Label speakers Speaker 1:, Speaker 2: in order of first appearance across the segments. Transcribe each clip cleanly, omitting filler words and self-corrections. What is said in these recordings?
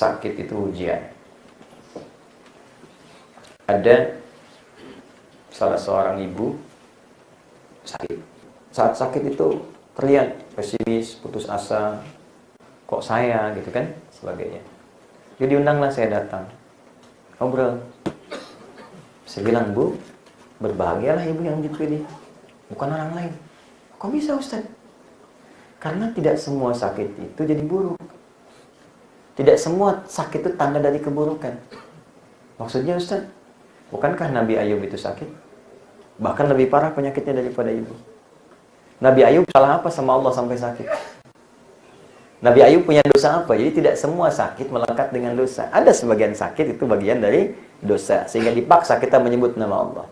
Speaker 1: sakit itu ujian. Ada salah seorang ibu sakit. Saat sakit itu terlihat pesimis, putus asa, kok saya gitu kan, sebagainya. Jadi undanglah saya datang, ngobrol. Saya bilang, Bu, berbahagialah ibu yang dipilih, bukan orang lain. Kok bisa, Ustaz? Karena tidak semua sakit itu jadi buruk. Tidak semua sakit itu tanda dari keburukan. Maksudnya, Ustaz, bukankah Nabi Ayub itu sakit? Bahkan lebih parah penyakitnya daripada ibu. Nabi Ayub salah apa sama Allah sampai sakit? Nabi Ayub punya dosa apa? Jadi tidak semua sakit melekat dengan dosa. Ada sebagian sakit itu bagian dari dosa, sehingga dipaksa kita menyebut nama Allah.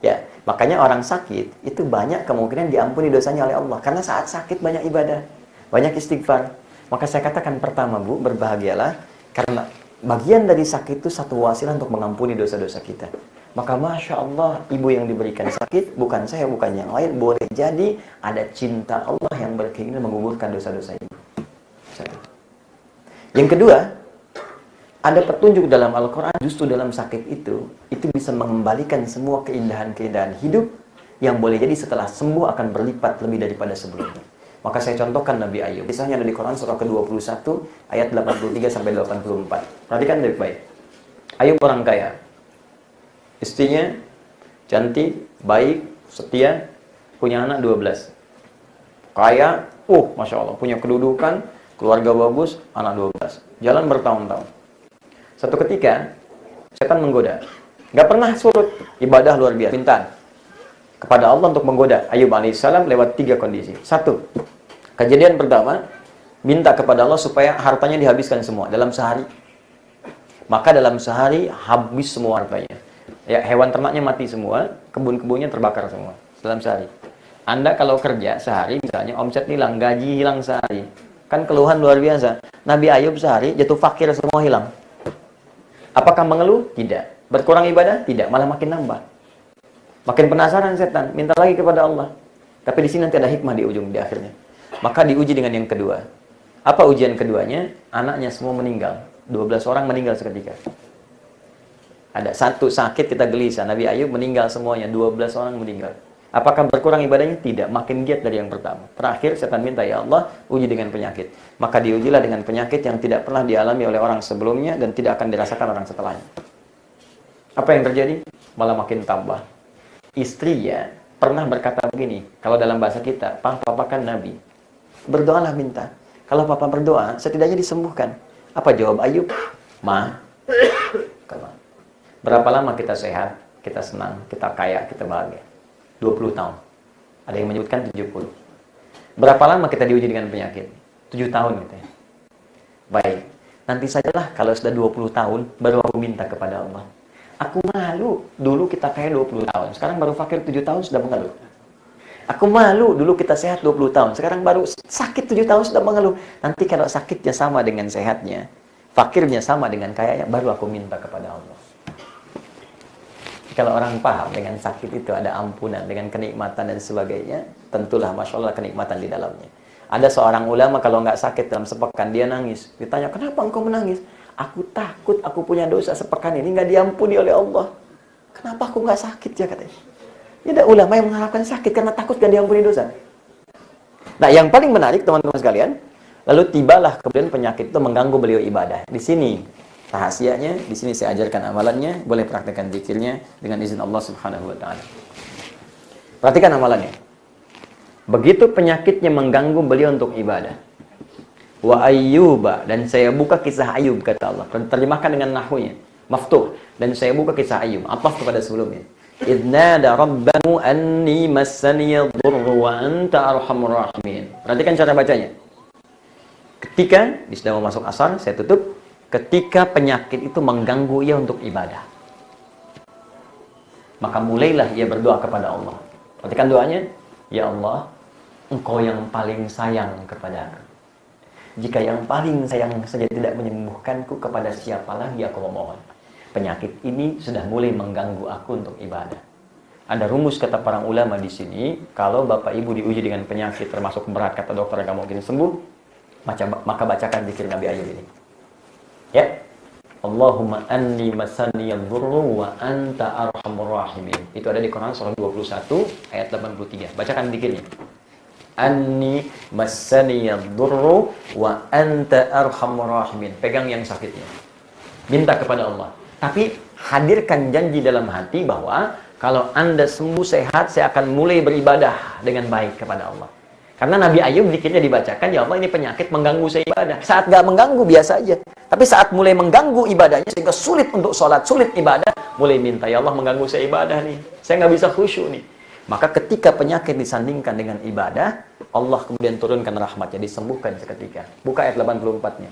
Speaker 1: Ya, makanya orang sakit itu banyak kemungkinan diampuni dosanya oleh Allah, karena saat sakit banyak ibadah, banyak istighfar. Maka saya katakan pertama, Bu, berbahagialah karena bagian dari sakit itu satu wasilah untuk mengampuni dosa-dosa kita. Maka Masya Allah, ibu yang diberikan sakit, bukan saya, bukan yang lain, boleh jadi ada cinta Allah yang berkeinginan menggugurkan dosa-dosa ibu. Yang kedua, ada petunjuk dalam Al-Quran, justru dalam sakit itu bisa mengembalikan semua keindahan-keindahan hidup yang boleh jadi setelah sembuh akan berlipat lebih daripada sebelumnya. Maka saya contohkan Nabi Ayub. Kisahnya ada di Quran surah ke-21 ayat 83 sampai 84. Perhatikan baik-baik. Ayub orang kaya. Istrinya cantik, baik, setia, punya anak 12. Kaya, Masya Allah, punya kedudukan, keluarga bagus, anak 12. Jalan bertahun-tahun. Satu ketika, setan menggoda. Gak pernah surut, ibadah luar biasa. Minta kepada Allah untuk menggoda Ayub alaihissalam lewat 3 kondisi. 1, kejadian pertama, minta kepada Allah supaya hartanya dihabiskan semua dalam sehari. Maka dalam sehari habis semua hartanya. Ya, hewan ternaknya mati semua, kebun-kebunnya terbakar semua dalam sehari. Anda kalau kerja sehari, misalnya omset hilang, gaji hilang sehari, kan keluhan luar biasa. Nabi Ayub sehari jatuh fakir, semua hilang. Apakah mengeluh? Tidak. Berkurang ibadah? Tidak, malah makin nambah. Makin penasaran setan, minta lagi kepada Allah. Tapi di sini nanti ada hikmah di ujung, di akhirnya. Maka diuji dengan yang kedua. Apa ujian keduanya? Anaknya semua meninggal. 12 orang meninggal seketika. Ada satu sakit kita gelisah. Nabi Ayub meninggal semuanya. 12 orang meninggal. Apakah berkurang ibadahnya? Tidak. Makin giat dari yang pertama. Terakhir setan minta, ya Allah, uji dengan penyakit. Maka diujilah dengan penyakit yang tidak pernah dialami oleh orang sebelumnya dan tidak akan dirasakan orang setelahnya. Apa yang terjadi? Malah makin tambah. Istrinya pernah berkata begini. Kalau dalam bahasa kita, papa kan Nabi. Berdoalah minta. Kalau papa berdoa, setidaknya disembuhkan. Apa jawab Ayub? Berapa lama kita sehat, kita senang, kita kaya, kita bahagia? 20 tahun. Ada yang menyebutkan 70. Berapa lama kita diuji dengan penyakit? 7 tahun gitu ya. Baik. Nanti sajalah kalau sudah 20 tahun, baru aku minta kepada Allah. Aku malu, dulu kita kaya 20 tahun. Sekarang baru fakir 7 tahun sudah mengeluh. Aku malu, dulu kita sehat 20 tahun. Sekarang baru sakit 7 tahun sudah mengeluh. Nanti kalau sakitnya sama dengan sehatnya, fakirnya sama dengan kayanya, baru aku minta kepada Allah. Kalau orang paham dengan sakit itu ada ampunan, dengan kenikmatan dan sebagainya, tentulah Masya Allah kenikmatan di dalamnya. Ada seorang ulama kalau nggak sakit dalam sepekan, dia nangis. Ditanya, kenapa engkau menangis? Aku takut aku punya dosa sepekan ini nggak diampuni oleh Allah. Kenapa aku nggak sakit ya katanya. Ini ada ulama yang mengharapkan sakit karena takut nggak diampuni dosa. Nah yang paling menarik teman-teman sekalian, lalu tibalah kemudian penyakit itu mengganggu beliau ibadah. Di sini rahasianya, di sini saya ajarkan amalannya, boleh praktekkan zikirnya dengan izin Allah Subhanahu wa taala. Perhatikan amalannya. Begitu penyakitnya mengganggu beliau untuk ibadah. Wa ayyuba, dan saya buka kisah Ayub kata Allah. Terjemahkan dengan nahwunya, maftuh, dan saya buka kisah Ayub, ataf kepada sebelumnya. Idnada rabbahu anni massaniya dhurru wa anta arhamur rahimin. Perhatikan cara bacanya. Ketika di sedang masuk asar, saya tutup. Ketika penyakit itu mengganggu ia untuk ibadah, maka mulailah ia berdoa kepada Allah. Perhatikan doanya. Ya Allah, Engkau yang paling sayang kepadaku. Jika yang paling sayang saja tidak menyembuhkanku, kepada siapa lagi aku memohon? Penyakit ini sudah mulai mengganggu aku untuk ibadah. Ada rumus kata para ulama di sini, kalau bapak ibu diuji dengan penyakit termasuk berat, kata dokter gak mungkin sembuh, maka bacakan zikir Nabi Ayub ini. Ya. Allahumma anni masaniyad dhurru wa anta arhamur rahimin. Itu ada di Quran surah 21 ayat 83. Bacakan dikirnya. Anni masaniyad dhurru wa anta arhamur rahimin. Pegang yang sakitnya. Minta kepada Allah. Tapi hadirkan janji dalam hati bahwa kalau Anda sembuh sehat, saya akan mulai beribadah dengan baik kepada Allah. Karena Nabi Ayub zikirnya dibacakan, ya Allah ini penyakit mengganggu saya ibadah. Saat gak mengganggu biasa aja. Tapi saat mulai mengganggu ibadahnya sehingga sulit untuk sholat, sulit ibadah, mulai minta, ya Allah mengganggu saya ibadah nih. Saya nggak bisa khusyuk nih. Maka ketika penyakit disandingkan dengan ibadah, Allah kemudian turunkan rahmatnya, disembuhkan seketika. Buka ayat 84-nya.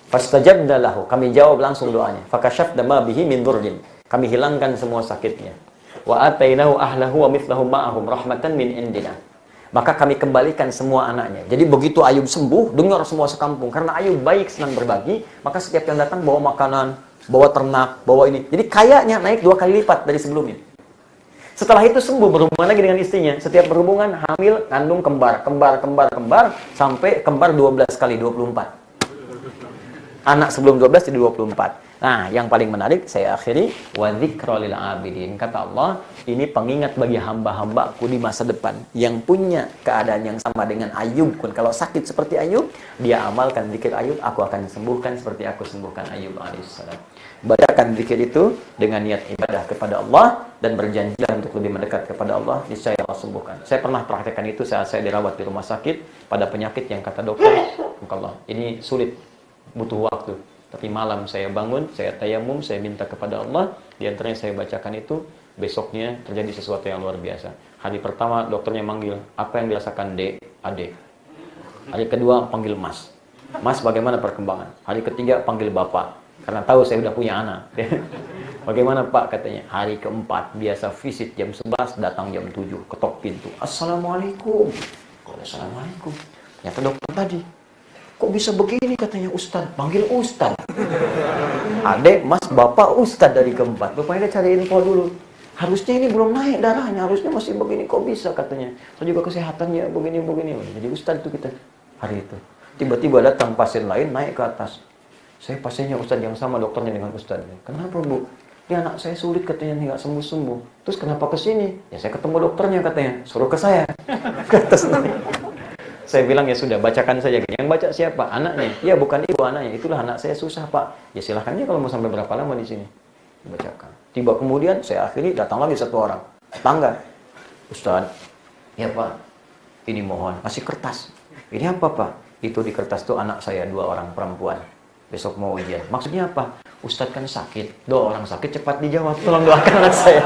Speaker 1: Fastajabna lahu. Kami jawab langsung doanya. Fakashafna ma bihi min dhurrin. Kami hilangkan semua sakitnya. Wa atainahu ahlahu wa mithlahum ma'ahum rahmatan min indina. Maka kami kembalikan semua anaknya. Jadi begitu Ayub sembuh, dengar semua sekampung. Karena Ayub baik, senang berbagi, maka setiap yang datang bawa makanan, bawa ternak, bawa ini. Jadi kayanya naik 2 kali lipat dari sebelumnya. Setelah itu sembuh, berhubungan lagi dengan istrinya. Setiap berhubungan, hamil, kandung kembar, sampai kembar 12 kali, 24. Anak sebelum 12 jadi 24. Nah, yang paling menarik saya akhiri, wa dzikra lil abidin. Kata Allah, ini pengingat bagi hamba-hambaku di masa depan yang punya keadaan yang sama dengan Ayub pun. Kalau sakit seperti Ayub, dia amalkan zikir Ayub, aku akan sembuhkan seperti aku sembuhkan Ayub alaihissalam. Bacakan zikir itu dengan niat ibadah kepada Allah dan berjanjilah untuk lebih mendekat kepada Allah, niscaya Allah sembuhkan. Saya pernah praktekkan itu saat saya dirawat di rumah sakit pada penyakit yang kata dokter, Allah, ini sulit, butuh waktu. Tapi malam saya bangun, saya tayamum, saya minta kepada Allah. Di antaranya saya bacakan itu, besoknya terjadi sesuatu yang luar biasa. Hari pertama dokternya manggil, apa yang dirasakan Dek? Adek. Hari kedua panggil Mas. Mas bagaimana perkembangan? Hari ketiga panggil Bapak. Karena tahu saya udah punya anak. Bagaimana Pak katanya? Hari keempat biasa visit jam 11, datang jam 7, ketok pintu. Assalamualaikum. Assalamualaikum. Ternyata dokter tadi. Kok bisa begini katanya Ustaz? Panggil Ustaz. Adek, Mas, Bapak Ustaz dari keempat. Rupanya dia cari info dulu. Harusnya ini belum naik darahnya, harusnya masih begini. Kok bisa katanya? So juga kesehatannya begini-begini. Jadi Ustaz itu kita hari itu. Tiba-tiba datang pasien lain naik ke atas. Saya pasiennya Ustaz yang sama dokternya dengan Ustaz. Kenapa Bu? Ini anak saya sulit katanya nggak sembuh-sembuh. Terus kenapa ke sini? Ya saya ketemu dokternya katanya. Suruh ke saya. Ke atas nih. Saya bilang ya sudah, bacakan saja. Yang baca siapa? Anaknya. Ya bukan ibu anaknya. Itulah anak saya susah Pak. Ya silahkan aja kalau mau sampai berapa lama di sini. Bacakan. Tiba kemudian saya akhiri datang lagi satu orang. Tetangga. Ustaz. Ya Pak. Ini mohon. Masih kertas. Ini apa Pak? Itu di kertas tuh anak saya 2 orang perempuan. Besok mau ujian. Maksudnya apa? Ustaz kan sakit. Doa orang sakit cepat dijawab. Tolong doakan anak saya.